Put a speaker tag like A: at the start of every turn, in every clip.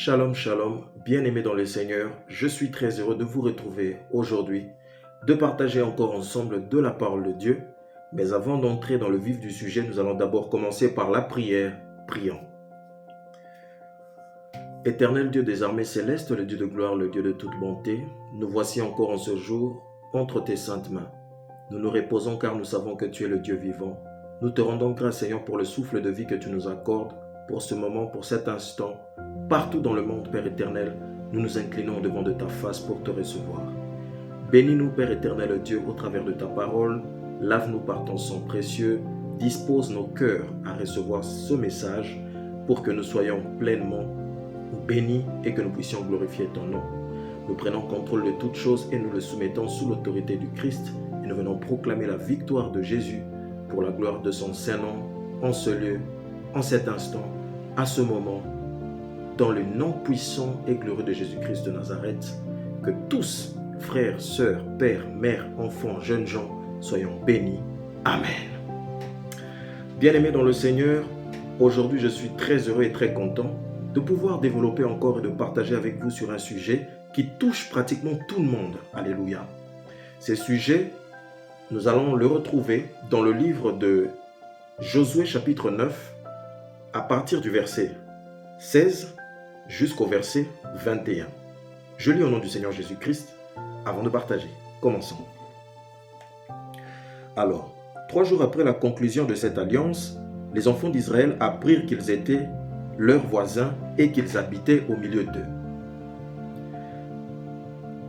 A: Shalom, shalom, bien-aimés dans le Seigneur, je suis très heureux de vous retrouver aujourd'hui, de partager encore ensemble de la parole de Dieu. Mais avant d'entrer dans le vif du sujet, nous allons d'abord commencer par la prière. Prions. Éternel Dieu des armées célestes, le Dieu de gloire, le Dieu de toute bonté, nous voici encore en ce jour entre tes saintes mains. Nous nous reposons car nous savons que tu es le Dieu vivant. Nous te rendons grâce, Seigneur, pour le souffle de vie que tu nous accordes, pour ce moment, pour cet instant. Partout dans le monde, Père éternel, nous nous inclinons devant de ta face pour te recevoir. Bénis-nous, Père éternel Dieu, au travers de ta parole. Lave-nous par ton sang précieux. Dispose nos cœurs à recevoir ce message pour que nous soyons pleinement bénis et que nous puissions glorifier ton nom. Nous prenons contrôle de toutes choses et nous le soumettons sous l'autorité du Christ. Et nous venons proclamer la victoire de Jésus pour la gloire de son Saint-Nom en ce lieu, en cet instant, à ce moment, dans le nom puissant et glorieux de Jésus-Christ de Nazareth, que tous, frères, sœurs, pères, mères, enfants, jeunes gens, soyons bénis. Amen. Bien-aimés dans le Seigneur, aujourd'hui je suis très heureux et très content de pouvoir développer encore et de partager avec vous sur un sujet qui touche pratiquement tout le monde. Alléluia. Ce sujet, nous allons le retrouver dans le livre de Josué chapitre 9, à partir du verset 16 jusqu'au verset 21. Je lis au nom du Seigneur Jésus-Christ avant de partager. Commençons. Alors, 3 jours après la conclusion de cette alliance, les enfants d'Israël apprirent qu'ils étaient leurs voisins et qu'ils habitaient au milieu d'eux.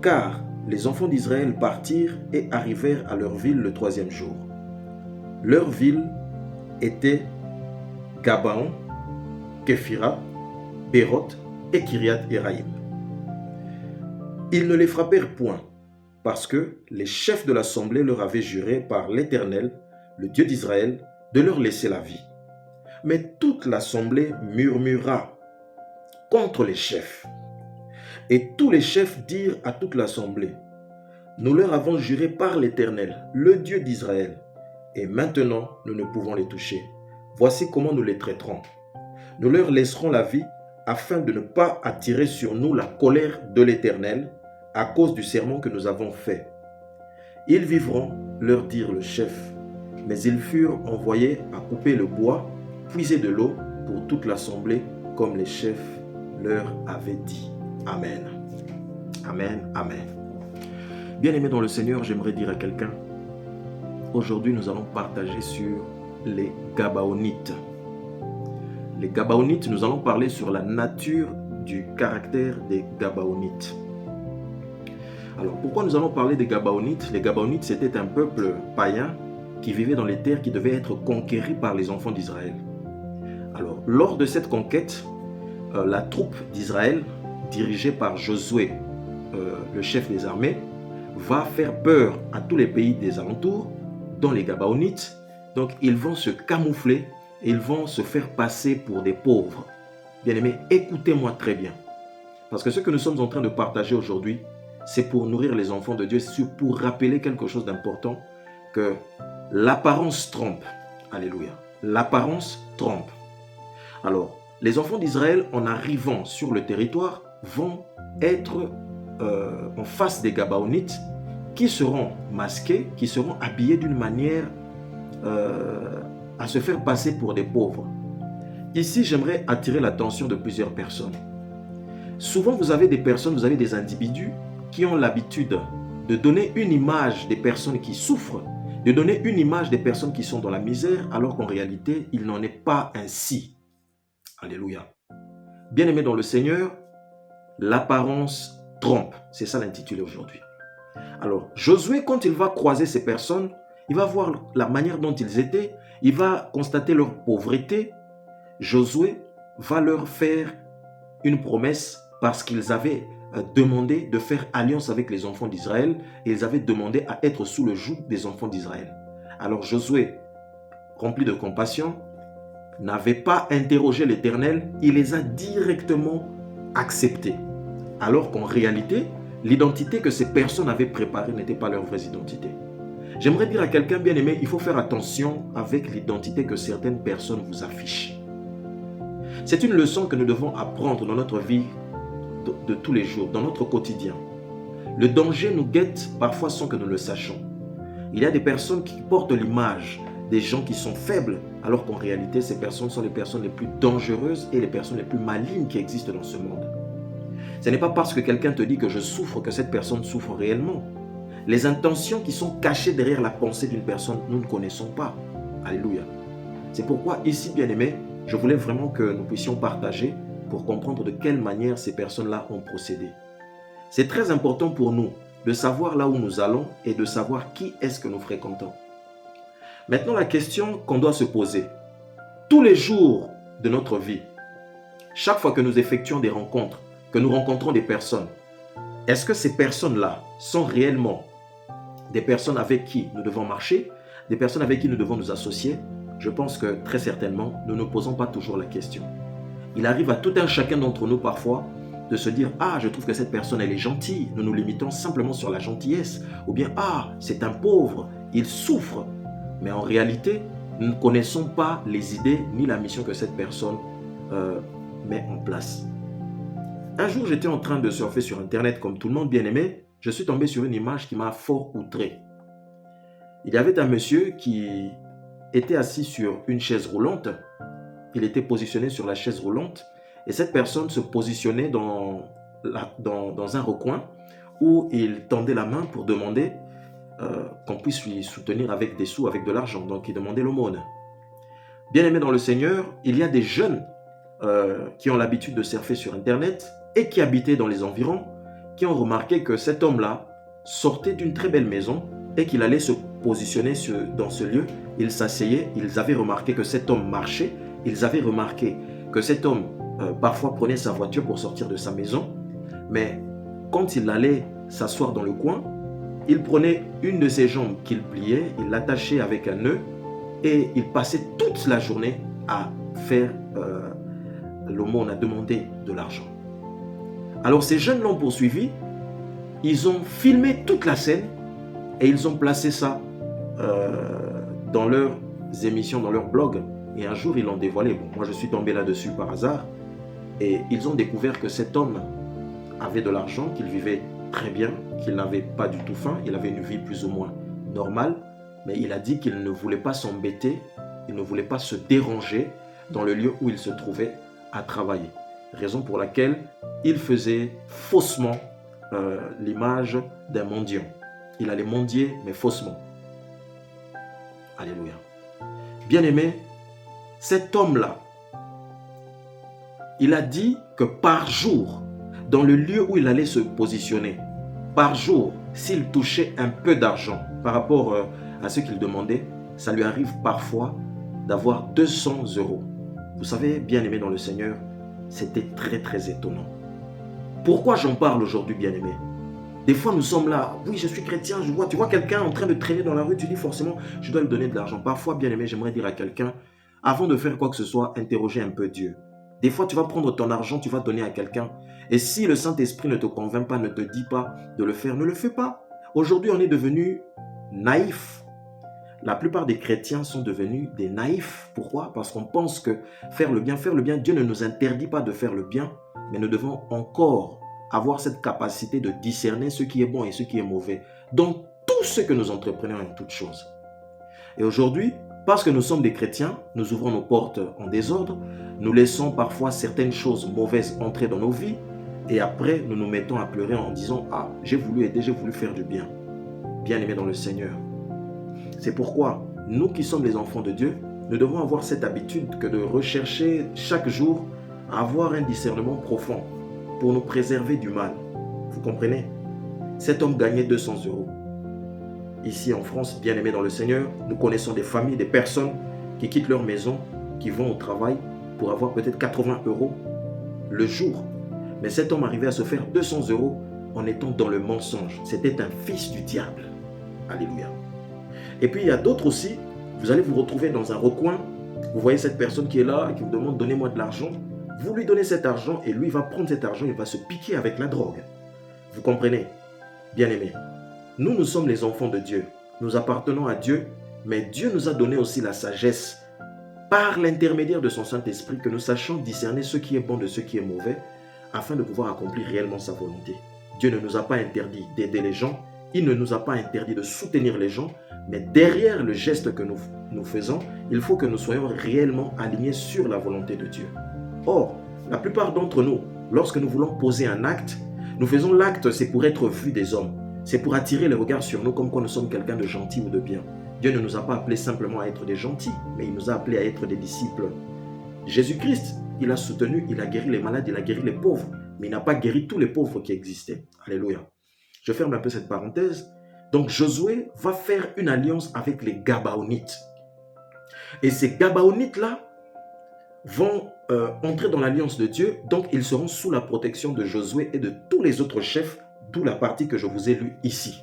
A: Car les enfants d'Israël partirent et arrivèrent à leur ville le 3e jour. Leur ville était Gabaon, Képhira, Béroth et Kiriath-Éraïm. Ils ne les frappèrent point, parce que les chefs de l'assemblée leur avaient juré par l'Éternel, le Dieu d'Israël, de leur laisser la vie. Mais toute l'assemblée murmura contre les chefs. Et tous les chefs dirent à toute l'assemblée, « Nous leur avons juré par l'Éternel, le Dieu d'Israël, et maintenant nous ne pouvons les toucher. Voici comment nous les traiterons. Nous leur laisserons la vie afin de ne pas attirer sur nous la colère de l'Éternel à cause du serment que nous avons fait. Ils vivront, leur dirent le chef, mais ils furent envoyés à couper le bois, puiser de l'eau pour toute l'assemblée, comme les chefs leur avaient dit. Amen. Amen. Amen. Bien-aimés dans le Seigneur, j'aimerais dire à quelqu'un, aujourd'hui nous allons partager sur les Gabaonites. Les Gabaonites, nous allons parler sur la nature du caractère des Gabaonites. Alors, pourquoi nous allons parler des Gabaonites? Les Gabaonites, c'était un peuple païen qui vivait dans les terres qui devaient être conquéries par les enfants d'Israël. Alors, lors de cette conquête, la troupe d'Israël, dirigée par Josué, le chef des armées, va faire peur à tous les pays des alentours, dont les Gabaonites. Donc, ils vont se camoufler. Ils vont se faire passer pour des pauvres. Bien-aimés, écoutez-moi très bien. Parce que ce que nous sommes en train de partager aujourd'hui, c'est pour nourrir les enfants de Dieu, c'est pour rappeler quelque chose d'important, que l'apparence trompe. Alléluia. L'apparence trompe. Alors, les enfants d'Israël, en arrivant sur le territoire, vont être en face des Gabaonites qui seront masqués, qui seront habillés d'une manière à se faire passer pour des pauvres. Ici, j'aimerais attirer l'attention de plusieurs personnes. Souvent, vous avez des personnes, vous avez des individus qui ont l'habitude de donner une image des personnes qui souffrent, de donner une image des personnes qui sont dans la misère, alors qu'en réalité, il n'en est pas ainsi. Alléluia. Bien-aimés dans le Seigneur, l'apparence trompe. C'est ça l'intitulé aujourd'hui. Alors, Josué, quand il va croiser ces personnes, il va voir la manière dont ils étaient, il va constater leur pauvreté. Josué va leur faire une promesse parce qu'ils avaient demandé de faire alliance avec les enfants d'Israël et ils avaient demandé à être sous le joug des enfants d'Israël. Alors Josué, rempli de compassion, n'avait pas interrogé l'Éternel, il les a directement acceptés. Alors qu'en réalité, l'identité que ces personnes avaient préparée n'était pas leur vraie identité. J'aimerais dire à quelqu'un bien-aimé, il faut faire attention avec l'identité que certaines personnes vous affichent. C'est une leçon que nous devons apprendre dans notre vie de tous les jours, dans notre quotidien. Le danger nous guette parfois sans que nous le sachions. Il y a des personnes qui portent l'image des gens qui sont faibles, alors qu'en réalité, ces personnes sont les personnes les plus dangereuses et les personnes les plus malignes qui existent dans ce monde. Ce n'est pas parce que quelqu'un te dit que je souffre que cette personne souffre réellement. Les intentions qui sont cachées derrière la pensée d'une personne, nous ne connaissons pas. Alléluia. C'est pourquoi ici, bien-aimés, je voulais vraiment que nous puissions partager pour comprendre de quelle manière ces personnes-là ont procédé. C'est très important pour nous de savoir là où nous allons et de savoir qui est-ce que nous fréquentons. Maintenant, la question qu'on doit se poser, tous les jours de notre vie, chaque fois que nous effectuons des rencontres, que nous rencontrons des personnes, est-ce que ces personnes-là sont réellement des personnes avec qui nous devons marcher, des personnes avec qui nous devons nous associer? Je pense que très certainement, nous ne posons pas toujours la question. Il arrive à tout un chacun d'entre nous parfois de se dire « Ah, je trouve que cette personne, elle est gentille ». Nous nous limitons simplement sur la gentillesse. Ou bien « Ah, c'est un pauvre, il souffre ». Mais en réalité, nous ne connaissons pas les idées ni la mission que cette personne met en place. Un jour, j'étais en train de surfer sur Internet comme tout le monde bien-aimé. Je suis tombé sur une image qui m'a fort outré. Il y avait un monsieur qui était assis sur une chaise roulante. Il était positionné sur la chaise roulante et cette personne se positionnait dans un recoin où il tendait la main pour demander qu'on puisse lui soutenir avec des sous, avec de l'argent. Donc, il demandait l'aumône. Bien-aimés dans le Seigneur, il y a des jeunes qui ont l'habitude de surfer sur Internet et qui habitaient dans les environs, qui ont remarqué que cet homme-là sortait d'une très belle maison et qu'il allait se positionner dans ce lieu. Il s'asseyait, ils avaient remarqué que cet homme marchait, ils avaient remarqué que cet homme parfois prenait sa voiture pour sortir de sa maison, mais quand il allait s'asseoir dans le coin, il prenait une de ses jambes qu'il pliait, il l'attachait avec un nœud et il passait toute la journée à faire l'aumône, à demander de l'argent. Alors ces jeunes l'ont poursuivi, ils ont filmé toute la scène et ils ont placé ça dans leurs émissions, dans leur blog. Et un jour, ils l'ont dévoilé. Bon, moi, je suis tombé là-dessus par hasard. Et ils ont découvert que cet homme avait de l'argent, qu'il vivait très bien, qu'il n'avait pas du tout faim. Il avait une vie plus ou moins normale. Mais il a dit qu'il ne voulait pas s'embêter, il ne voulait pas se déranger dans le lieu où il se trouvait à travailler. Raison pour laquelle il faisait faussement l'image d'un mendiant. Il allait mendier, mais faussement. Alléluia. Bien-aimé, cet homme-là, il a dit que par jour, dans le lieu où il allait se positionner, par jour, s'il touchait un peu d'argent par rapport à ce qu'il demandait, ça lui arrive parfois d'avoir 200 €. Vous savez, bien-aimé dans le Seigneur, c'était très très étonnant. Pourquoi j'en parle aujourd'hui, bien-aimé? Des fois, nous sommes là, oui, je suis chrétien, tu vois quelqu'un en train de traîner dans la rue, tu dis forcément, je dois lui donner de l'argent. Parfois, bien-aimé, j'aimerais dire à quelqu'un, avant de faire quoi que ce soit, interrogez un peu Dieu. Des fois, tu vas prendre ton argent, tu vas donner à quelqu'un. Et si le Saint-Esprit ne te convainc pas, ne te dit pas de le faire, ne le fais pas. Aujourd'hui, on est devenu naïf. La plupart des chrétiens sont devenus des naïfs. Pourquoi? Parce qu'on pense que faire le bien, Dieu ne nous interdit pas de faire le bien, mais nous devons encore avoir cette capacité de discerner ce qui est bon et ce qui est mauvais dans tout ce que nous entreprenons en toutes choses. Et aujourd'hui, Parce que nous sommes des chrétiens, nous ouvrons nos portes en désordre, nous laissons parfois certaines choses mauvaises entrer dans nos vies et après nous nous mettons à pleurer en disant « Ah, j'ai voulu aider, j'ai voulu faire du bien. » Bien-aimés dans le Seigneur. C'est pourquoi nous qui sommes les enfants de Dieu, nous devons avoir cette habitude que de rechercher chaque jour à avoir un discernement profond pour nous préserver du mal. Vous comprenez? Cet homme gagnait 200 €. Ici en France, bien aimés dans le Seigneur, nous connaissons des familles, des personnes qui quittent leur maison, qui vont au travail pour avoir peut-être 80 € le jour. Mais cet homme arrivait à se faire 200 € en étant dans le mensonge. C'était un fils du diable. Alléluia. Et puis il y a d'autres aussi, vous allez vous retrouver dans un recoin, vous voyez cette personne qui est là, qui vous demande « donnez-moi de l'argent ». Vous lui donnez cet argent et lui va prendre cet argent, il va se piquer avec la drogue. Vous comprenez? Bien-aimés, nous sommes les enfants de Dieu. Nous appartenons à Dieu, mais Dieu nous a donné aussi la sagesse par l'intermédiaire de son Saint-Esprit que nous sachions discerner ce qui est bon de ce qui est mauvais afin de pouvoir accomplir réellement sa volonté. Dieu ne nous a pas interdit d'aider les gens, il ne nous a pas interdit de soutenir les gens, mais derrière le geste que nous faisons, il faut que nous soyons réellement alignés sur la volonté de Dieu. Or, la plupart d'entre nous, lorsque nous voulons poser un acte, nous faisons l'acte, c'est pour être vu des hommes. C'est pour attirer les regards sur nous comme quoi nous sommes quelqu'un de gentil ou de bien. Dieu ne nous a pas appelés simplement à être des gentils, mais il nous a appelés à être des disciples. Jésus-Christ, il a soutenu, il a guéri les malades, il a guéri les pauvres, mais il n'a pas guéri tous les pauvres qui existaient. Alléluia. Je ferme un peu cette parenthèse. Donc Josué va faire une alliance avec les Gabaonites. Et ces Gabaonites-là vont entrer dans l'alliance de Dieu, donc ils seront sous la protection de Josué et de tous les autres chefs, d'où la partie que je vous ai lue ici.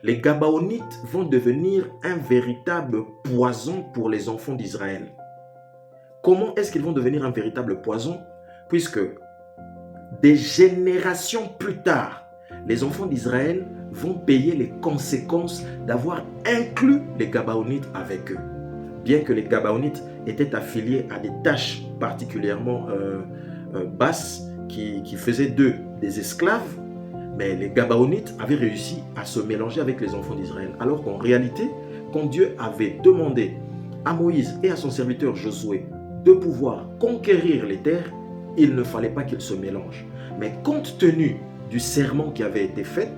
A: Les Gabaonites vont devenir un véritable poison pour les enfants d'Israël. Comment est-ce qu'ils vont devenir un véritable poison? Puisque des générations plus tard, les enfants d'Israël vont payer les conséquences d'avoir inclus les Gabaonites avec eux. Bien que les Gabaonites étaient affiliés à des tâches particulièrement basses qui faisaient d'eux des esclaves, mais les Gabaonites avaient réussi à se mélanger avec les enfants d'Israël. Alors qu'en réalité, quand Dieu avait demandé à Moïse et à son serviteur Josué de pouvoir conquérir les terres, il ne fallait pas qu'ils se mélangent. Mais compte tenu du serment qui avait été fait,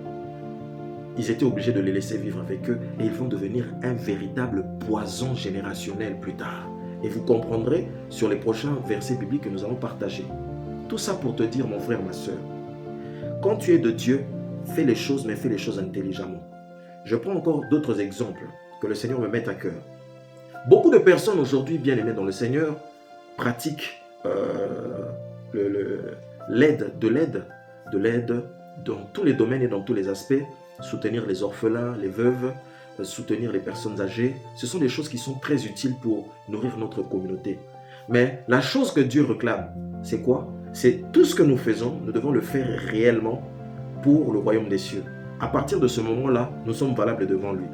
A: ils étaient obligés de les laisser vivre avec eux et ils vont devenir un véritable poison générationnel plus tard. Et vous comprendrez sur les prochains versets bibliques que nous allons partager. Tout ça pour te dire, mon frère, ma soeur, quand tu es de Dieu, fais les choses, mais fais les choses intelligemment. Je prends encore d'autres exemples que le Seigneur me mette à cœur. Beaucoup de personnes aujourd'hui, bien aimées dans le Seigneur, pratiquent l'aide dans tous les domaines et dans tous les aspects, soutenir les orphelins, les veuves, soutenir les personnes âgées. Ce sont des choses qui sont très utiles pour nourrir notre communauté. Mais la chose que Dieu réclame, c'est quoi? C'est tout ce que nous faisons, nous devons le faire réellement pour le royaume des cieux. À partir de ce moment-là, nous sommes valables devant lui.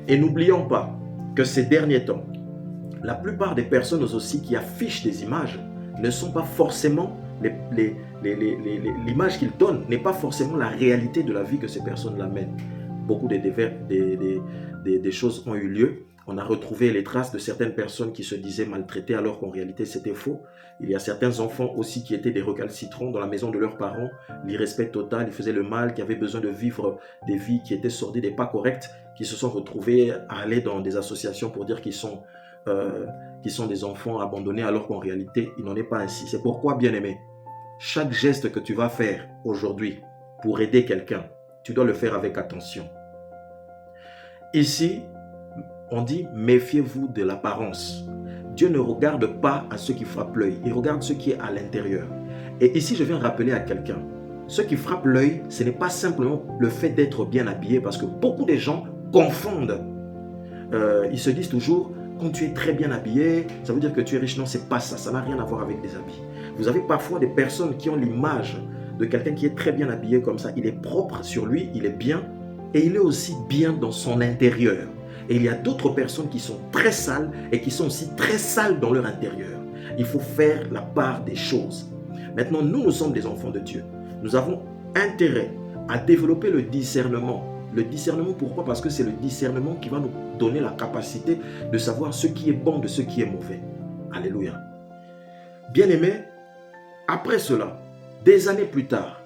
A: Et n'oublions pas que ces derniers temps, la plupart des personnes aussi qui affichent des images ne sont pas forcément l'image qu'ils donnent n'est pas forcément la réalité de la vie que ces personnes-là mènent. Beaucoup des choses ont eu lieu. On a retrouvé les traces de certaines personnes qui se disaient maltraitées alors qu'en réalité c'était faux. Il y a certains enfants aussi qui étaient des recalcitrants dans la maison de leurs parents, l'irrespect total, ils faisaient le mal, qui avaient besoin de vivre des vies qui étaient sordides et pas correctes, qui se sont retrouvés à aller dans des associations pour dire qu'ils sont des enfants abandonnés alors qu'en réalité il n'en est pas ainsi. C'est pourquoi, bien-aimé, chaque geste que tu vas faire aujourd'hui pour aider quelqu'un, tu dois le faire avec attention. Ici, on dit méfiez-vous de l'apparence. Dieu ne regarde pas à ce qui frappe l'œil, il regarde ce qui est à l'intérieur. Et ici, je viens rappeler à quelqu'un, ce qui frappe l'œil, ce n'est pas simplement le fait d'être bien habillé, parce que beaucoup de gens confondent. Ils se disent toujours, quand tu es très bien habillé, ça veut dire que tu es riche. Non, c'est pas ça, ça n'a rien à voir avec des habits. Vous avez parfois des personnes qui ont l'image de quelqu'un qui est très bien habillé comme ça. Il est propre sur lui, il est bien, et il est aussi bien dans son intérieur. Et il y a d'autres personnes qui sont très sales et qui sont aussi très sales dans leur intérieur. Il faut faire la part des choses. Maintenant, nous sommes des enfants de Dieu. Nous avons intérêt à développer le discernement Le discernement, pourquoi? Parce que c'est le discernement qui va nous donner la capacité de savoir ce qui est bon de ce qui est mauvais. Alléluia. Bien-aimés, après cela, des années plus tard,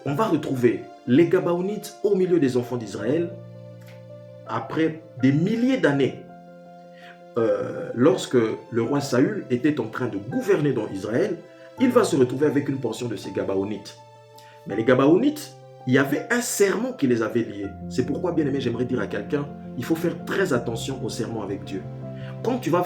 A: on va retrouver les Gabaonites au milieu des enfants d'Israël après des milliers d'années. Lorsque le roi Saül était en train de gouverner dans Israël, il va se retrouver avec une portion de ces Gabaonites. Mais les Gabaonites, il y avait un serment qui les avait liés. C'est pourquoi, bien aimé, j'aimerais dire à quelqu'un, il faut faire très attention au serment avec Dieu. Quand tu vas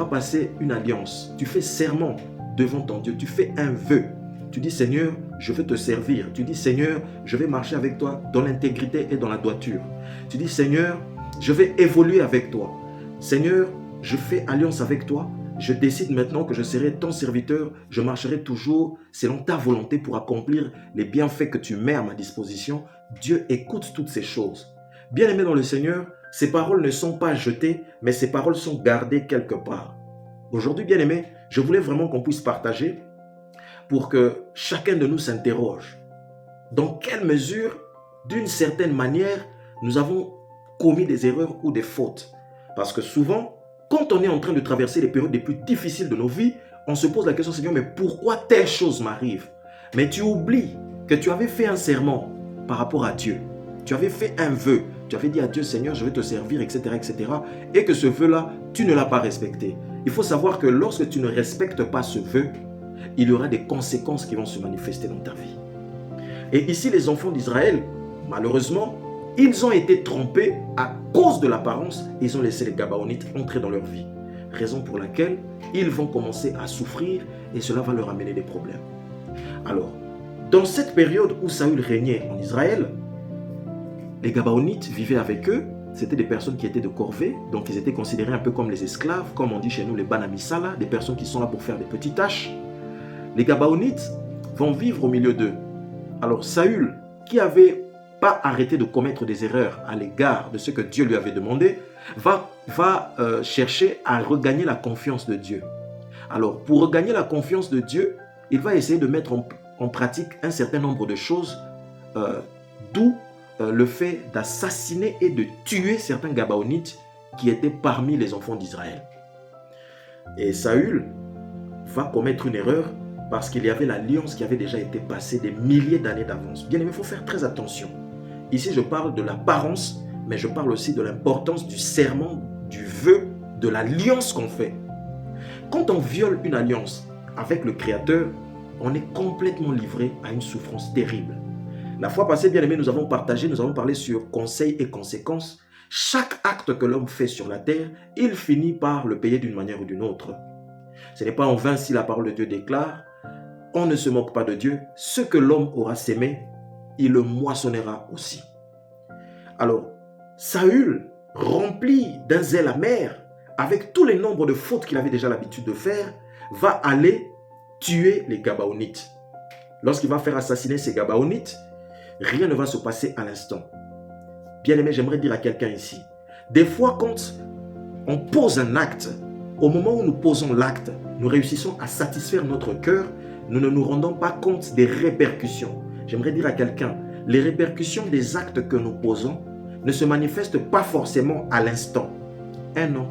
A: passer une alliance, tu fais serment devant ton Dieu, tu fais un vœu. Tu dis, Seigneur, je veux te servir. Tu dis, Seigneur, je vais marcher avec toi dans l'intégrité et dans la droiture. Tu dis, Seigneur, je vais évoluer avec toi. Seigneur, je fais alliance avec toi. Je décide maintenant que je serai ton serviteur. Je marcherai toujours selon ta volonté pour accomplir les bienfaits que tu mets à ma disposition. Dieu écoute toutes ces choses. Bien-aimé dans le Seigneur, ces paroles ne sont pas jetées, mais ces paroles sont gardées quelque part. Aujourd'hui, bien-aimé, je voulais vraiment qu'on puisse partager pour que chacun de nous s'interroge. Dans quelle mesure, d'une certaine manière, nous avons commis des erreurs ou des fautes? Parce que souvent, quand on est en train de traverser les périodes les plus difficiles de nos vies, on se pose la question, Seigneur, mais pourquoi telle chose m'arrive? Mais tu oublies que tu avais fait un serment par rapport à Dieu. Tu avais fait un vœu. Tu avais dit à Dieu, Seigneur, je vais te servir, etc., etc. Et que ce vœu-là, tu ne l'as pas respecté. Il faut savoir que lorsque tu ne respectes pas ce vœu, il y aura des conséquences qui vont se manifester dans ta vie. Et ici, les enfants d'Israël, malheureusement, ils ont été trompés à cause de l'apparence. Ils ont laissé les Gabaonites entrer dans leur vie. Raison pour laquelle ils vont commencer à souffrir et cela va leur amener des problèmes. Alors, dans cette période où Saül régnait en Israël, les Gabaonites vivaient avec eux. C'était des personnes qui étaient de corvée, donc ils étaient considérés un peu comme les esclaves, comme on dit chez nous les Banamisala, des personnes qui sont là pour faire des petites tâches. Les Gabaonites vont vivre au milieu d'eux. Alors Saül, qui n'avait pas arrêté de commettre des erreurs à l'égard de ce que Dieu lui avait demandé, va chercher à regagner la confiance de Dieu. Alors, pour regagner la confiance de Dieu, il va essayer de mettre en pratique un certain nombre de choses, d'où le fait d'assassiner et de tuer certains Gabaonites qui étaient parmi les enfants d'Israël. Et Saül va commettre une erreur parce qu'il y avait l'alliance qui avait déjà été passée des milliers d'années d'avance. Bien aimé, il faut faire très attention. Ici, je parle de l'apparence, mais je parle aussi de l'importance du serment, du vœu, de l'alliance qu'on fait. Quand on viole une alliance avec le Créateur, on est complètement livré à une souffrance terrible. La fois passée, bien aimé, nous avons parlé sur conseils et conséquences. Chaque acte que l'homme fait sur la terre, il finit par le payer d'une manière ou d'une autre. Ce n'est pas en vain si la parole de Dieu déclare, on ne se moque pas de Dieu, ce que l'homme aura sémé, il le moissonnera aussi. Alors, Saül, rempli d'un zèle amer, avec tous les nombres de fautes qu'il avait déjà l'habitude de faire, va aller tuer les Gabaonites. Lorsqu'il va faire assassiner ces Gabaonites, rien ne va se passer à l'instant. Bien aimé, j'aimerais dire à quelqu'un ici, des fois quand on pose un acte, au moment où nous posons l'acte, nous réussissons à satisfaire notre cœur, nous ne nous rendons pas compte des répercussions. J'aimerais dire à quelqu'un, les répercussions des actes que nous posons ne se manifestent pas forcément à l'instant. 1 an,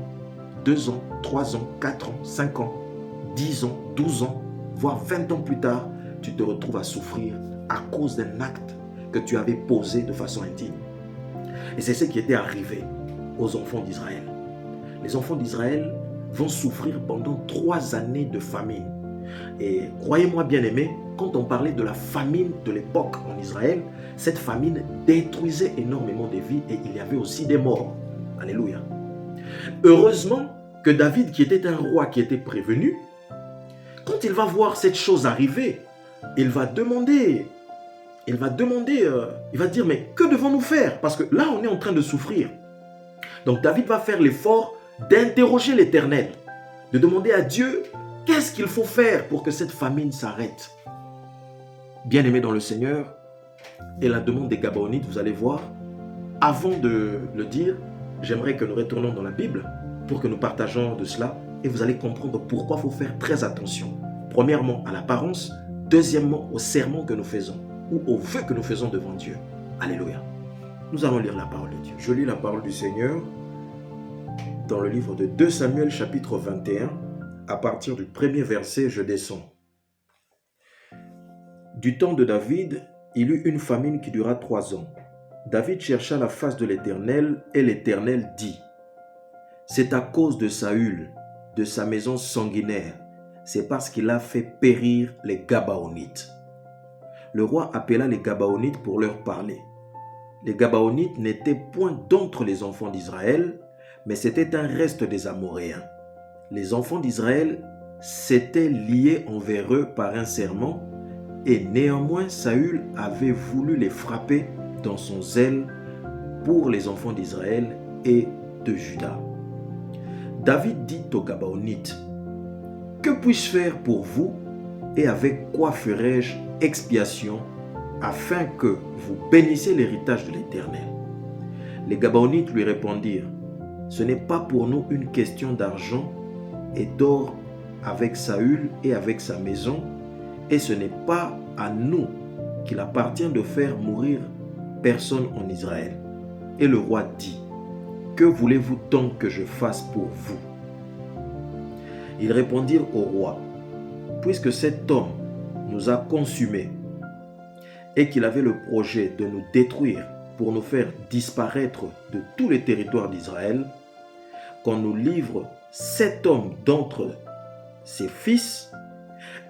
A: 2 ans, 3 ans, 4 ans, 5 ans, 10 ans, 12 ans, voire 20 ans plus tard, tu te retrouves à souffrir à cause d'un acte que tu avais posé de façon indigne. Et c'est ce qui était arrivé aux enfants d'Israël. Les enfants d'Israël vont souffrir pendant 3 années de famine. Et croyez-moi bien aimé, quand on parlait de la famine de l'époque en Israël, cette famine détruisait énormément de vies et il y avait aussi des morts. Alléluia. Heureusement que David, qui était un roi qui était prévenu, quand il va voir cette chose arriver, il va dire, mais que devons-nous faire? Parce que là, on est en train de souffrir. Donc David va faire l'effort d'interroger l'Éternel, de demander à Dieu, qu'est-ce qu'il faut faire pour que cette famine s'arrête? Bien-aimé dans le Seigneur, et la demande des Gabaonites, vous allez voir, avant de le dire, j'aimerais que nous retournions dans la Bible pour que nous partageons de cela et vous allez comprendre pourquoi il faut faire très attention. Premièrement, à l'apparence. Deuxièmement, au serment que nous faisons ou au vœu que nous faisons devant Dieu. Alléluia. Nous allons lire la parole de Dieu. Je lis la parole du Seigneur dans le livre de 2 Samuel chapitre 21. À partir du premier verset, je descends. Du temps de David, il eut une famine qui dura 3 ans. David chercha la face de l'Éternel et l'Éternel dit: c'est à cause de Saül, de sa maison sanguinaire, c'est parce qu'il a fait périr les Gabaonites. Le roi appela les Gabaonites pour leur parler. Les Gabaonites n'étaient point d'entre les enfants d'Israël, mais c'était un reste des Amoréens. Les enfants d'Israël s'étaient liés envers eux par un serment, et néanmoins Saül avait voulu les frapper dans son zèle pour les enfants d'Israël et de Juda. David dit aux Gabaonites: que puis-je faire pour vous et avec quoi ferai-je expiation afin que vous bénissiez l'héritage de l'Éternel? Les Gabaonites lui répondirent: ce n'est pas pour nous une question d'argent et d'or avec Saül et avec sa maison, et ce n'est pas à nous qu'il appartient de faire mourir personne en Israël. Et le roi dit: que voulez-vous donc que je fasse pour vous? Ils répondirent au roi: puisque cet homme nous a consumés et qu'il avait le projet de nous détruire pour nous faire disparaître de tous les territoires d'Israël, qu'on nous livre 7 hommes d'entre ses fils,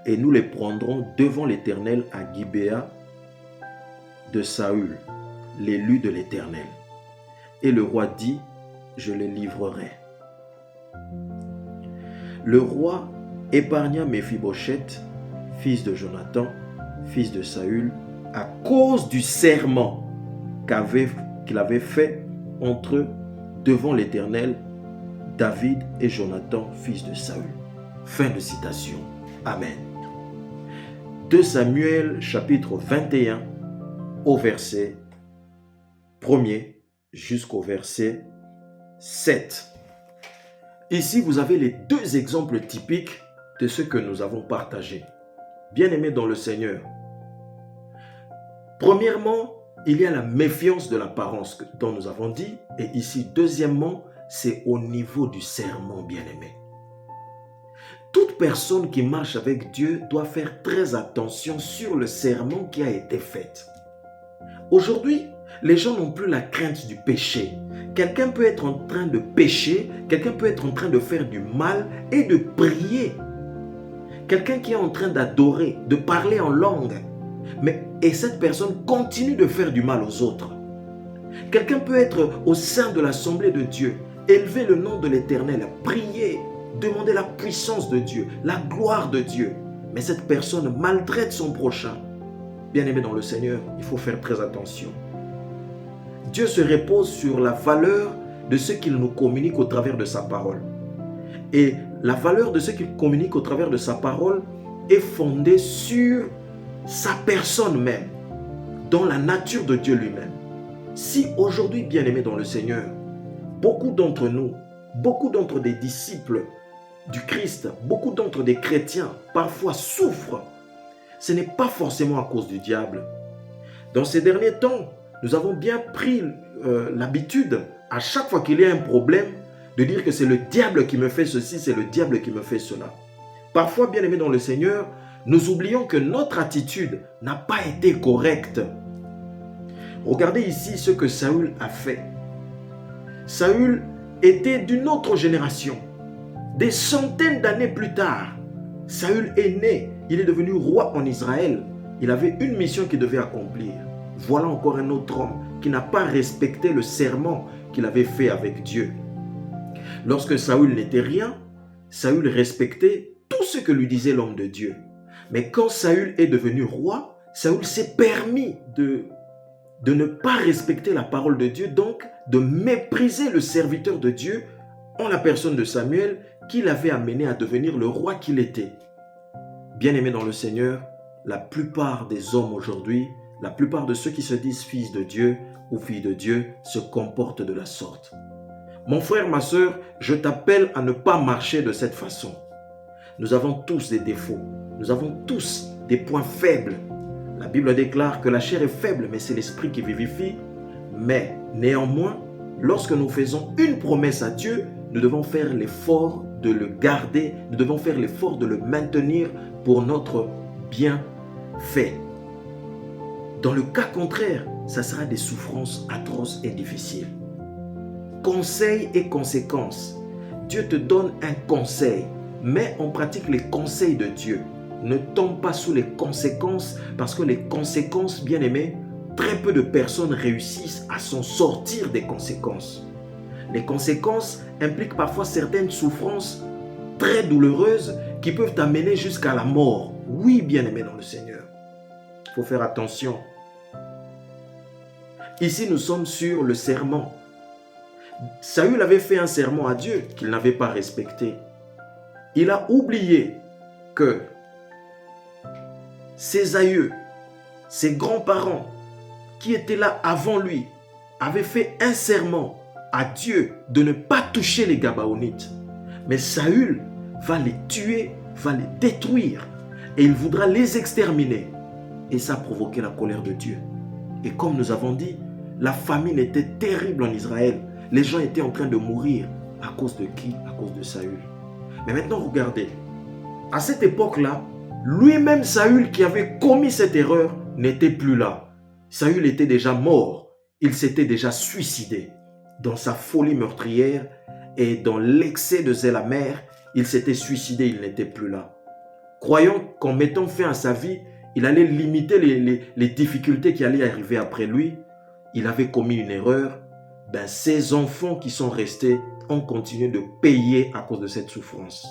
A: et nous les prendrons devant l'Éternel à Gibéa de Saül, l'élu de l'Éternel. Et le roi dit: je les livrerai. Le roi épargna Méphibosheth, fils de Jonathan, fils de Saül, à cause du serment qu'il avait fait entre eux devant l'Éternel, David et Jonathan, fils de Saül. Fin de citation. Amen. 2 Samuel chapitre 21 au verset 1er jusqu'au verset 7. Ici, vous avez les 2 exemples typiques de ce que nous avons partagé. Bien-aimés dans le Seigneur, premièrement, il y a la méfiance de l'apparence dont nous avons dit, et ici, deuxièmement, c'est au niveau du serment, bien-aimé. Toute personne qui marche avec Dieu doit faire très attention sur le serment qui a été fait. Aujourd'hui, les gens n'ont plus la crainte du péché. Quelqu'un peut être en train de pécher, quelqu'un peut être en train de faire du mal et de prier. Quelqu'un qui est en train d'adorer, de parler en langue, et cette personne continue de faire du mal aux autres. Quelqu'un peut être au sein de l'assemblée de Dieu, élever le nom de l'Éternel, prier, demander la puissance de Dieu, la gloire de Dieu. Mais cette personne maltraite son prochain. Bien-aimé dans le Seigneur, il faut faire très attention. Dieu se repose sur la valeur de ce qu'il nous communique au travers de sa parole. Et la valeur de ce qu'il communique au travers de sa parole est fondée sur sa personne même, dans la nature de Dieu lui-même. Si aujourd'hui, bien-aimés dans le Seigneur, beaucoup d'entre nous, beaucoup d'entre des disciples du Christ, beaucoup d'entre des chrétiens, parfois souffrent, ce n'est pas forcément à cause du diable. Dans ces derniers temps, nous avons bien pris l'habitude, à chaque fois qu'il y a un problème, de dire que c'est le diable qui me fait ceci, c'est le diable qui me fait cela. Parfois, bien-aimés dans le Seigneur, nous oublions que notre attitude n'a pas été correcte. Regardez ici ce que Saül a fait. Saül était d'une autre génération. Des centaines d'années plus tard, Saül est né. Il est devenu roi en Israël. Il avait une mission qu'il devait accomplir. Voilà encore un autre homme qui n'a pas respecté le serment qu'il avait fait avec Dieu. Lorsque Saül n'était rien, Saül respectait tout ce que lui disait l'homme de Dieu. Mais quand Saül est devenu roi, Saül s'est permis de ne pas respecter la parole de Dieu, donc de mépriser le serviteur de Dieu en la personne de Samuel qui l'avait amené à devenir le roi qu'il était. Bien-aimés dans le Seigneur, la plupart des hommes aujourd'hui, la plupart de ceux qui se disent fils de Dieu ou filles de Dieu se comportent de la sorte. Mon frère, ma sœur, je t'appelle à ne pas marcher de cette façon. Nous avons tous des défauts, nous avons tous des points faibles. La Bible déclare que la chair est faible, mais c'est l'esprit qui vivifie. Mais néanmoins, lorsque nous faisons une promesse à Dieu, nous devons faire l'effort de le garder, nous devons faire l'effort de le maintenir pour notre bienfait. Dans le cas contraire, ça sera des souffrances atroces et difficiles. Conseils et conséquences. Dieu te donne un conseil, mais on pratique les conseils de Dieu. Ne tombe pas sous les conséquences, parce que les conséquences, bien aimés, très peu de personnes réussissent à s'en sortir des conséquences. Les conséquences impliquent parfois certaines souffrances très douloureuses qui peuvent t'amener jusqu'à la mort. Oui, bien-aimé dans le Seigneur. Il faut faire attention. Ici, nous sommes sur le serment. Saül avait fait un serment à Dieu qu'il n'avait pas respecté. Il a oublié que ses aïeux, ses grands-parents qui étaient là avant lui avaient fait un serment à Dieu de ne pas toucher les Gabaonites. Mais Saül va les tuer, va les détruire et il voudra les exterminer. Et ça a provoqué la colère de Dieu. Et comme nous avons dit, la famine était terrible en Israël. Les gens étaient en train de mourir. À cause de qui? À cause de Saül. Mais maintenant, regardez. À cette époque-là, lui-même Saül qui avait commis cette erreur n'était plus là. Saül était déjà mort. Il s'était déjà suicidé. Dans sa folie meurtrière et dans l'excès de zèle amer, il s'était suicidé, il n'était plus là. Croyant qu'en mettant fin à sa vie, il allait limiter les difficultés qui allaient arriver après lui, il avait commis une erreur. Ses enfants qui sont restés ont continué de payer à cause de cette souffrance.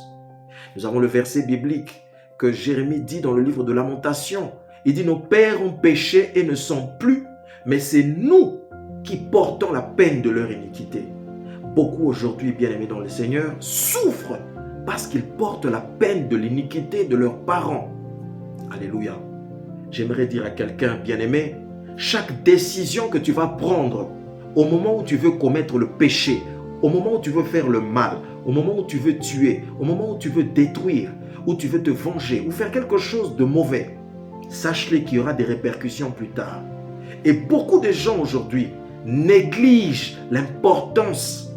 A: Nous avons le verset biblique que Jérémie dit dans le livre de Lamentations. Il dit, nos pères ont péché et ne sont plus, mais c'est nous qui portons la peine de leur iniquité. Beaucoup aujourd'hui, bien-aimés dans le Seigneur, souffrent parce qu'ils portent la peine de l'iniquité de leurs parents. Alléluia. J'aimerais dire à quelqu'un, bien-aimé, chaque décision que tu vas prendre au moment où tu veux commettre le péché, au moment où tu veux faire le mal, au moment où tu veux tuer, au moment où tu veux détruire, où tu veux te venger ou faire quelque chose de mauvais, sache-le qu'il y aura des répercussions plus tard. Et beaucoup de gens aujourd'hui négligent l'importance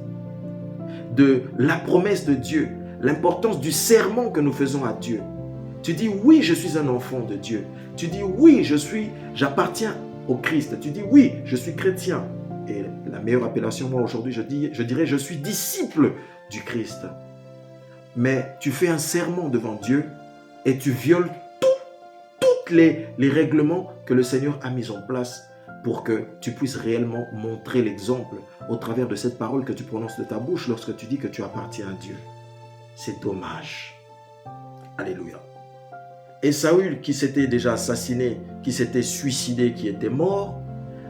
A: de la promesse de Dieu, l'importance du serment que nous faisons à Dieu. Tu dis oui, je suis un enfant de Dieu. Tu dis oui, j'appartiens au Christ. Tu dis oui, je suis chrétien. Et la meilleure appellation, moi aujourd'hui, je dirais je suis disciple du Christ. Mais tu fais un serment devant Dieu et tu violes tous les règlements que le Seigneur a mis en place pour que tu puisses réellement montrer l'exemple au travers de cette parole que tu prononces de ta bouche lorsque tu dis que tu appartiens à Dieu. C'est dommage. Alléluia. Et Saül, qui s'était déjà assassiné, qui s'était suicidé, qui était mort,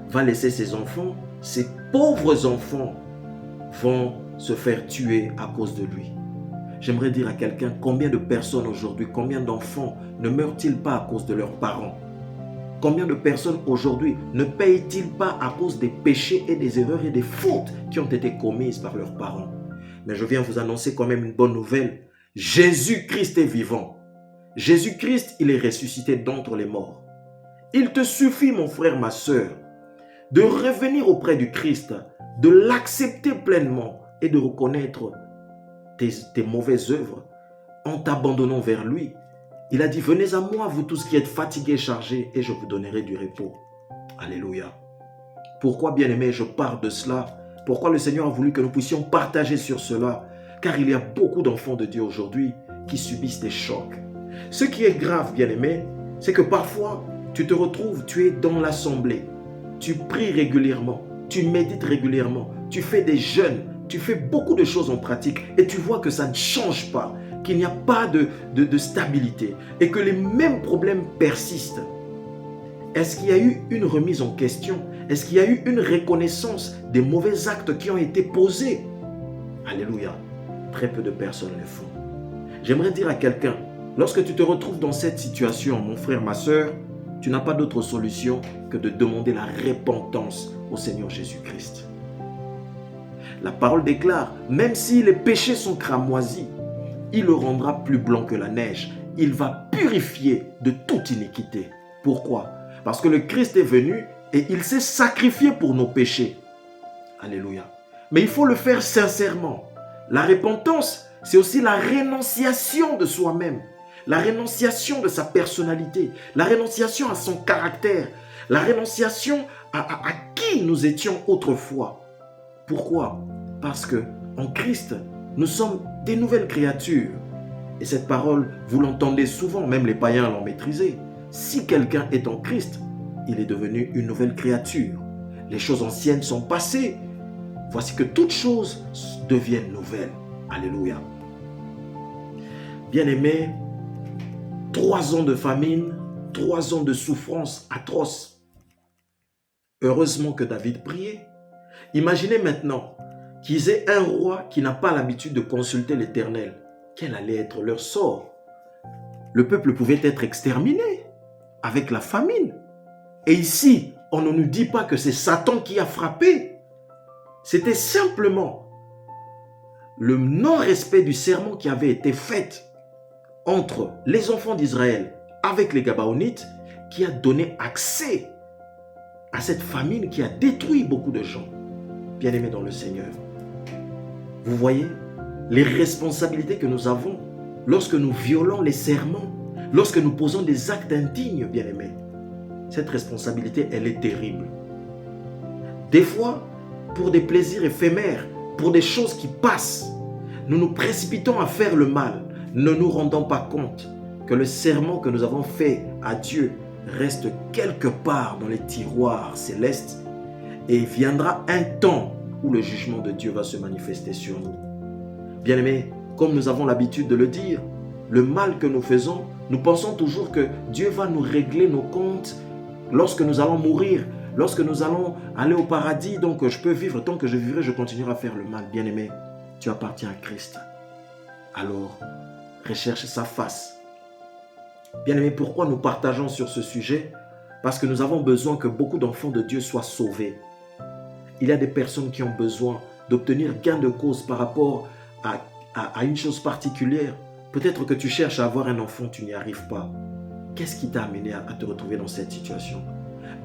A: va laisser ses enfants. Ses pauvres enfants vont se faire tuer à cause de lui. J'aimerais dire à quelqu'un, combien de personnes aujourd'hui, combien d'enfants ne meurent-ils pas à cause de leurs parents? Combien de personnes aujourd'hui ne payent-ils pas à cause des péchés et des erreurs et des fautes qui ont été commises par leurs parents? Mais je viens vous annoncer quand même une bonne nouvelle. Jésus-Christ est vivant. Jésus-Christ, il est ressuscité d'entre les morts. Il te suffit, mon frère, ma sœur, de revenir auprès du Christ, de l'accepter pleinement et de reconnaître tes mauvaises œuvres en t'abandonnant vers lui. Il a dit, venez à moi, vous tous qui êtes fatigués et chargés, et je vous donnerai du repos. Alléluia. Pourquoi, bien-aimé, je parle de cela? Pourquoi le Seigneur a voulu que nous puissions partager sur cela? Car il y a beaucoup d'enfants de Dieu aujourd'hui qui subissent des chocs. Ce qui est grave, bien-aimé, c'est que parfois, tu te retrouves, tu es dans l'assemblée, tu pries régulièrement, tu médites régulièrement, tu fais des jeûnes, tu fais beaucoup de choses en pratique et tu vois que ça ne change pas, qu'il n'y a pas de stabilité et que les mêmes problèmes persistent. Est-ce qu'il y a eu une remise en question? Est-ce qu'il y a eu une reconnaissance des mauvais actes qui ont été posés? Alléluia. Très peu de personnes le font. J'aimerais dire à quelqu'un, lorsque tu te retrouves dans cette situation, mon frère, ma sœur, tu n'as pas d'autre solution que de demander la repentance au Seigneur Jésus-Christ. La parole déclare, même si les péchés sont cramoisis, il le rendra plus blanc que la neige. Il va purifier de toute iniquité. Pourquoi? Parce que le Christ est venu et il s'est sacrifié pour nos péchés. Alléluia. Mais il faut le faire sincèrement. La repentance, c'est aussi la rénonciation de soi-même, la rénonciation de sa personnalité, la rénonciation à son caractère, la rénonciation à qui nous étions autrefois. Pourquoi? Parce que en Christ, nous sommes des nouvelles créatures. Et cette parole, vous l'entendez souvent, même les païens l'ont maîtrisée. Si quelqu'un est en Christ, il est devenu une nouvelle créature. Les choses anciennes sont passées. Voici que toutes choses deviennent nouvelles. Alléluia. Bien-aimés, 3 ans de famine, 3 ans de souffrance atroce. Heureusement que David priait. Imaginez maintenant qu'ils aient un roi qui n'a pas l'habitude de consulter l'Éternel. Quel allait être leur sort? Le peuple pouvait être exterminé avec la famine. Et ici, on ne nous dit pas que c'est Satan qui a frappé. C'était simplement le non-respect du serment qui avait été fait entre les enfants d'Israël avec les Gabaonites qui a donné accès à cette famine qui a détruit beaucoup de gens. Bien-aimés dans le Seigneur, vous voyez les responsabilités que nous avons lorsque nous violons les serments, lorsque nous posons des actes indignes, bien-aimés. Cette responsabilité, elle est terrible. Des fois, pour des plaisirs éphémères, pour des choses qui passent, nous nous précipitons à faire le mal, ne nous rendant pas compte que le serment que nous avons fait à Dieu reste quelque part dans les tiroirs célestes et viendra un temps où le jugement de Dieu va se manifester sur nous. Bien-aimés, comme nous avons l'habitude de le dire, le mal que nous faisons, nous pensons toujours que Dieu va nous régler nos comptes lorsque nous allons mourir, lorsque nous allons aller au paradis. Donc je peux vivre, tant que je vivrai, je continuerai à faire le mal. Bien-aimé, tu appartiens à Christ. Alors, recherche sa face. Bien-aimé, pourquoi nous partageons sur ce sujet? Parce que nous avons besoin que beaucoup d'enfants de Dieu soient sauvés. Il y a des personnes qui ont besoin d'obtenir gain de cause par rapport à une chose particulière. Peut-être que tu cherches à avoir un enfant, tu n'y arrives pas. Qu'est-ce qui t'a amené à te retrouver dans cette situation?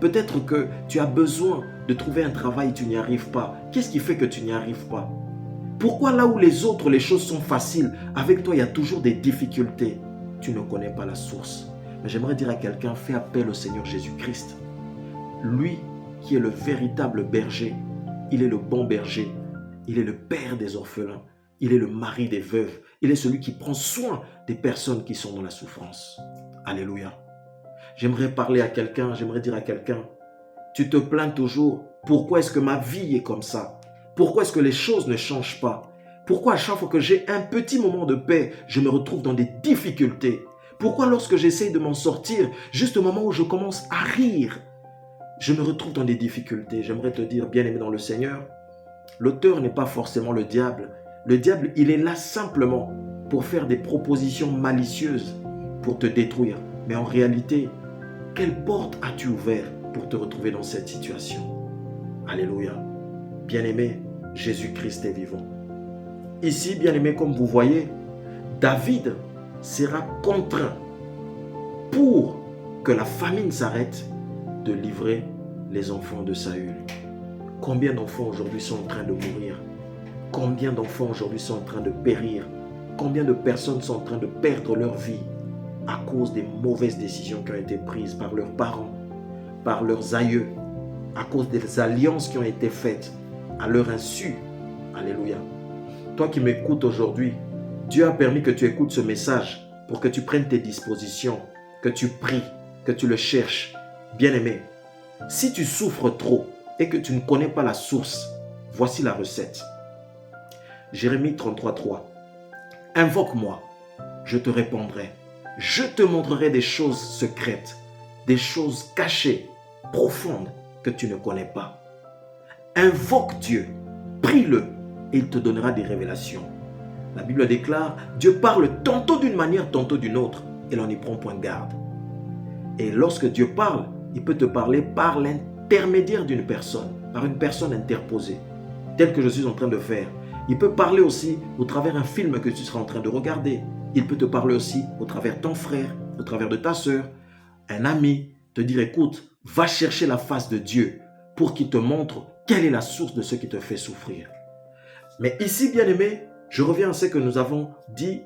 A: Peut-être que tu as besoin de trouver un travail, tu n'y arrives pas. Qu'est-ce qui fait que tu n'y arrives pas? Pourquoi là où les autres, les choses sont faciles, avec toi, il y a toujours des difficultés? Tu ne connais pas la source. Mais j'aimerais dire à quelqu'un, fais appel au Seigneur Jésus-Christ. Lui qui est le véritable berger, il est le bon berger. Il est le père des orphelins. Il est le mari des veuves. Il est celui qui prend soin des personnes qui sont dans la souffrance. Alléluia. J'aimerais parler à quelqu'un, j'aimerais dire à quelqu'un, tu te plains toujours, pourquoi est-ce que ma vie est comme ça? Pourquoi est-ce que les choses ne changent pas? Pourquoi à chaque fois que j'ai un petit moment de paix, je me retrouve dans des difficultés? Pourquoi lorsque j'essaye de m'en sortir, juste au moment où je commence à rire, je me retrouve dans des difficultés? J'aimerais te dire, bien-aimé dans le Seigneur, l'auteur n'est pas forcément le diable. Le diable, il est là simplement pour faire des propositions malicieuses, pour te détruire. Mais en réalité, quelle porte as-tu ouverte pour te retrouver dans cette situation? Alléluia. Bien-aimé, Jésus-Christ est vivant. Ici, bien-aimé, comme vous voyez, David sera contraint, pour que la famine s'arrête, de livrer les enfants de Saül. Combien d'enfants aujourd'hui sont en train de mourir? Combien d'enfants aujourd'hui sont en train de périr? Combien de personnes sont en train de perdre leur vie à cause des mauvaises décisions qui ont été prises par leurs parents, par leurs aïeux, à cause des alliances qui ont été faites à leur insu? Alléluia. Toi qui m'écoutes aujourd'hui, Dieu a permis que tu écoutes ce message pour que tu prennes tes dispositions, que tu pries, que tu le cherches. Bien-aimé, si tu souffres trop et que tu ne connais pas la source, voici la recette. Jérémie 33:3. Invoque-moi, je te répondrai. Je te montrerai des choses secrètes, des choses cachées, profondes que tu ne connais pas. Invoque Dieu, prie-le et il te donnera des révélations. La Bible déclare, Dieu parle tantôt d'une manière, tantôt d'une autre, et l'on n'y prend point garde. Et lorsque Dieu parle, il peut te parler par l'intermédiaire d'une personne, par une personne interposée, telle que je suis en train de faire. Il peut parler aussi au travers d'un film que tu seras en train de regarder. Il peut te parler aussi au travers de ton frère, au travers de ta sœur, un ami, te dire, écoute, Va chercher la face de Dieu pour qu'il te montre quelle est la source de ce qui te fait souffrir. Mais ici, bien-aimé, je reviens à ce que nous avons dit.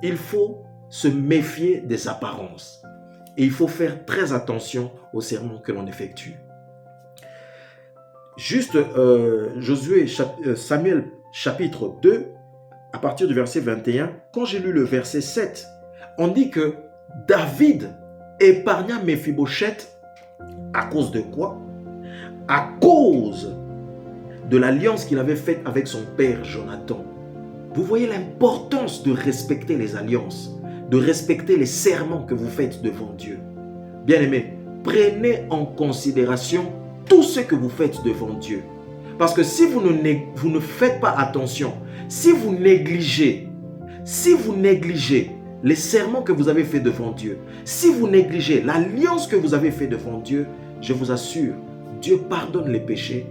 A: Il faut se méfier des apparences. Et il faut faire très attention aux sermons que l'on effectue. Juste Samuel chapitre 2, à partir du verset 21, quand j'ai lu le verset 7, on dit que David épargna Méphibosheth à cause de quoi? À cause de l'alliance qu'il avait faite avec son père Jonathan. Vous voyez l'importance de respecter les alliances, de respecter les serments que vous faites devant Dieu. Bien-aimés, prenez en considération tout ce que vous faites devant Dieu. Parce que si vous ne faites pas attention, si vous négligez les serments que vous avez faits devant Dieu, si vous négligez l'alliance que vous avez faite devant Dieu, je vous assure, Dieu pardonne les péchés,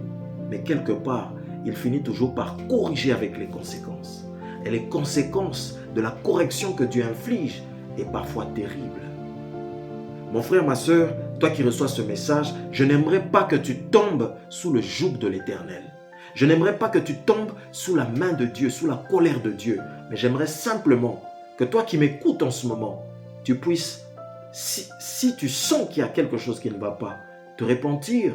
A: mais quelque part, il finit toujours par corriger avec les conséquences. Et les conséquences de la correction que Dieu inflige est parfois terrible. Mon frère, ma soeur, toi qui reçois ce message, je n'aimerais pas que tu tombes sous le joug de l'Éternel. Je n'aimerais pas que tu tombes sous la main de Dieu, sous la colère de Dieu. Mais j'aimerais simplement que toi qui m'écoutes en ce moment, tu puisses, si tu sens qu'il y a quelque chose qui ne va pas, te repentir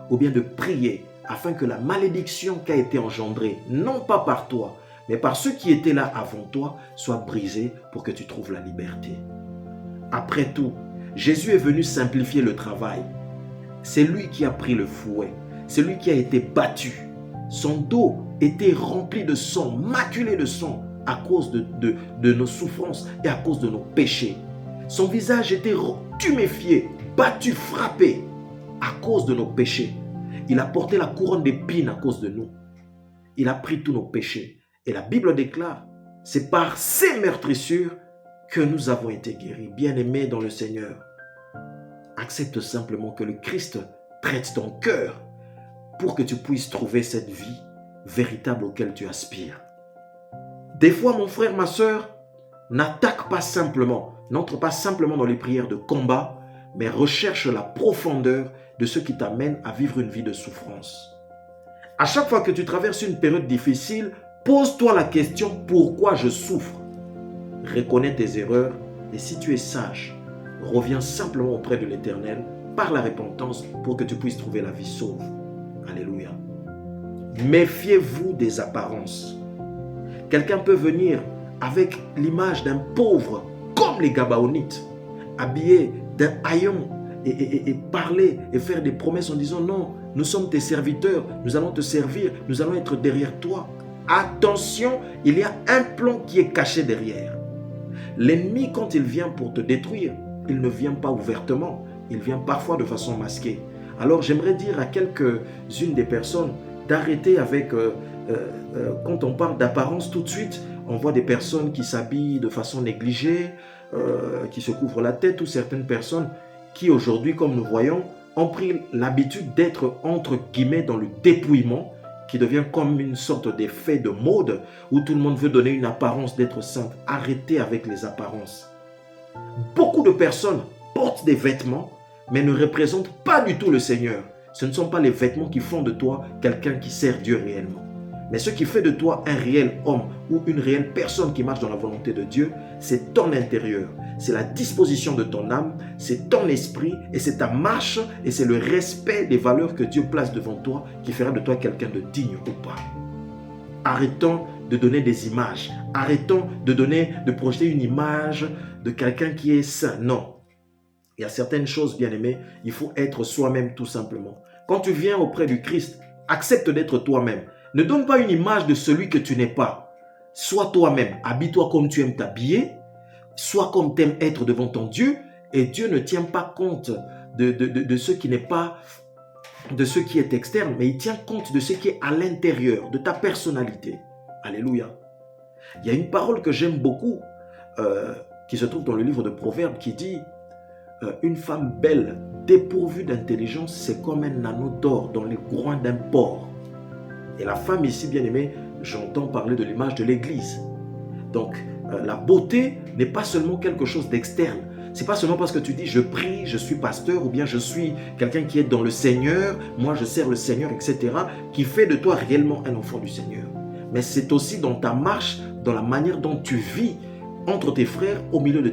A: ou bien de prier afin que la malédiction qui a été engendrée, non pas par toi, mais par ceux qui étaient là avant toi, soit brisée pour que tu trouves la liberté. Après tout, Jésus est venu simplifier le travail. C'est lui qui a pris le fouet. C'est lui qui a été battu. Son dos était rempli de sang, maculé de sang à cause de nos souffrances et à cause de nos péchés. Son visage était tuméfié, battu, frappé à cause de nos péchés. Il a porté la couronne d'épines à cause de nous. Il a pris tous nos péchés. Et la Bible déclare, c'est par ces meurtrissures que nous avons été guéris. Bien-aimés dans le Seigneur, accepte simplement que le Christ traite ton cœur pour que tu puisses trouver cette vie véritable auquel tu aspires. Des fois, mon frère, ma soeur, n'attaque pas simplement, n'entre pas simplement dans les prières de combat, mais recherche la profondeur de ce qui t'amène à vivre une vie de souffrance. À chaque fois que tu traverses une période difficile, pose-toi la question « Pourquoi je souffre ?» Reconnais tes erreurs et si tu es sage, reviens simplement auprès de l'Éternel par la repentance pour que tu puisses trouver la vie sauve. Alléluia. Méfiez-vous des apparences. Quelqu'un peut venir avec l'image d'un pauvre, comme les Gabaonites, habillé d'un haillon et parler et faire des promesses en disant « Non, nous sommes tes serviteurs, nous allons te servir, nous allons être derrière toi. » Attention, il y a un plan qui est caché derrière. L'ennemi, quand il vient pour te détruire, il ne vient pas ouvertement, il vient parfois de façon masquée. Alors j'aimerais dire à quelques-unes des personnes d'arrêter avec, quand on parle d'apparence tout de suite, on voit des personnes qui s'habillent de façon négligée, qui se couvrent la tête, ou certaines personnes qui aujourd'hui, comme nous voyons, ont pris l'habitude d'être entre guillemets dans le dépouillement, qui devient comme une sorte d'effet de mode où tout le monde veut donner une apparence d'être sainte. Arrêtez avec les apparences. Beaucoup de personnes portent des vêtements, mais ne représentent pas du tout le Seigneur. Ce ne sont pas les vêtements qui font de toi quelqu'un qui sert Dieu réellement. Mais ce qui fait de toi un réel homme ou une réelle personne qui marche dans la volonté de Dieu, c'est ton intérieur. C'est la disposition de ton âme, c'est ton esprit et c'est ta marche et c'est le respect des valeurs que Dieu place devant toi qui fera de toi quelqu'un de digne ou pas. Arrêtons de donner des images. Arrêtons de projeter une image de quelqu'un qui est saint. Non. Il y a certaines choses, bien-aimés, il faut être soi-même tout simplement. Quand tu viens auprès du Christ, accepte d'être toi-même. Ne donne pas une image de celui que tu n'es pas. Sois toi-même. Habille-toi comme tu aimes t'habiller. Sois comme tu aimes être devant ton Dieu. Et Dieu ne tient pas compte de ce qui n'est pas, de ce qui est externe, mais il tient compte de ce qui est à l'intérieur, de ta personnalité. Alléluia. Il y a une parole que j'aime beaucoup, qui se trouve dans le livre de Proverbes, qui dit une femme belle, dépourvue d'intelligence, c'est comme un anneau d'or dans les groins d'un porc. Et la femme ici, bien aimée, j'entends parler de l'image de l'Église. Donc, la beauté n'est pas seulement quelque chose d'externe. Ce n'est pas seulement parce que tu dis je prie, je suis pasteur ou bien je suis quelqu'un qui est dans le Seigneur, moi je sers le Seigneur, etc. qui fait de toi réellement un enfant du Seigneur. Mais c'est aussi dans ta marche, dans la manière dont tu vis entre tes frères, au milieu de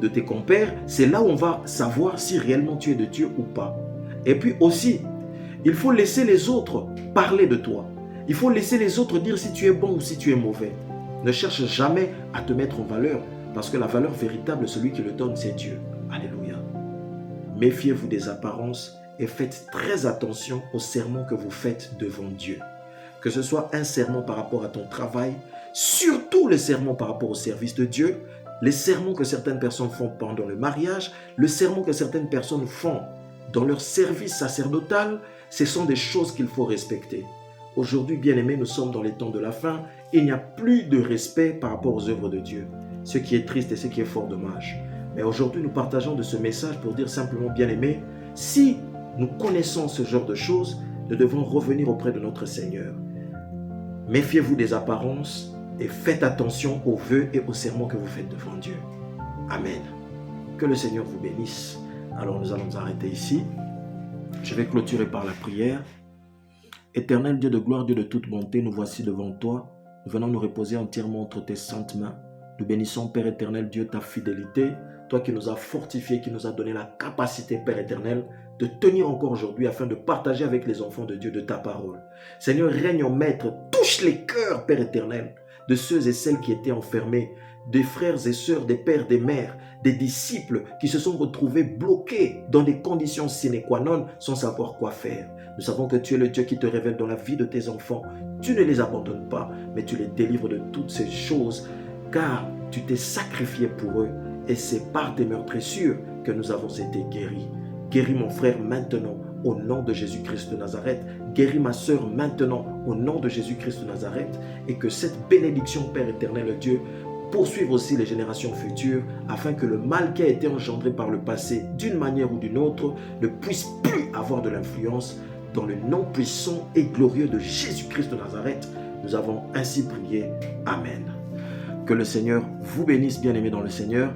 A: tes compères. C'est là où on va savoir si réellement tu es de Dieu ou pas. Et puis aussi, il faut laisser les autres parler de toi. Il faut laisser les autres dire si tu es bon ou si tu es mauvais. Ne cherche jamais à te mettre en valeur, parce que la valeur véritable, celui qui le donne, c'est Dieu. Alléluia. Méfiez-vous des apparences et faites très attention aux serments que vous faites devant Dieu. Que ce soit un serment par rapport à ton travail, surtout les serments par rapport au service de Dieu, les sermons que certaines personnes font pendant le mariage, le sermon que certaines personnes font dans leur service sacerdotal, ce sont des choses qu'il faut respecter. Aujourd'hui, bien-aimés, nous sommes dans les temps de la fin. Il n'y a plus de respect par rapport aux œuvres de Dieu. Ce qui est triste et ce qui est fort dommage. Mais aujourd'hui, nous partageons de ce message pour dire simplement, bien-aimés, si nous connaissons ce genre de choses, nous devons revenir auprès de notre Seigneur. Méfiez-vous des apparences et faites attention aux vœux et aux serments que vous faites devant Dieu. Amen. Que le Seigneur vous bénisse. Alors nous allons nous arrêter ici. Je vais clôturer par la prière. Éternel Dieu de gloire, Dieu de toute bonté, nous voici devant toi. Nous venons nous reposer entièrement entre tes saintes mains. Nous bénissons, Père éternel, Dieu, ta fidélité. Toi qui nous as fortifiés, qui nous as donné la capacité, Père éternel, de tenir encore aujourd'hui afin de partager avec les enfants de Dieu de ta parole. Seigneur, règne en maître, touche les cœurs, Père éternel, de ceux et celles qui étaient enfermés, des frères et sœurs, des pères, des mères, des disciples qui se sont retrouvés bloqués dans des conditions sine qua non sans savoir quoi faire. Nous savons que tu es le Dieu qui te révèle dans la vie de tes enfants. Tu ne les abandonnes pas, mais tu les délivres de toutes ces choses, car tu t'es sacrifié pour eux et c'est par tes meurtrissures que nous avons été guéris. Guéris mon frère maintenant au nom de Jésus-Christ de Nazareth. Guéris ma sœur maintenant au nom de Jésus-Christ de Nazareth et que cette bénédiction, Père éternel Dieu, poursuive aussi les générations futures afin que le mal qui a été engendré par le passé d'une manière ou d'une autre ne puisse plus avoir de l'influence. Dans le nom puissant et glorieux de Jésus-Christ de Nazareth, nous avons ainsi prié. Amen. Que le Seigneur vous bénisse, bien-aimés dans le Seigneur.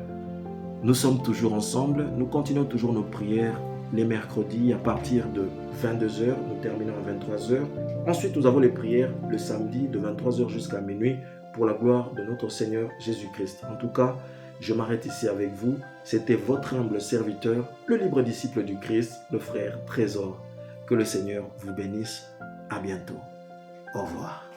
A: Nous sommes toujours ensemble. Nous continuons toujours nos prières les mercredis à partir de 22h. Nous terminons à 23h. Ensuite, nous avons les prières le samedi de 23h jusqu'à minuit pour la gloire de notre Seigneur Jésus-Christ. En tout cas, je m'arrête ici avec vous. C'était votre humble serviteur, le libre disciple du Christ, le frère Trésor. Que le Seigneur vous bénisse. À bientôt. Au revoir.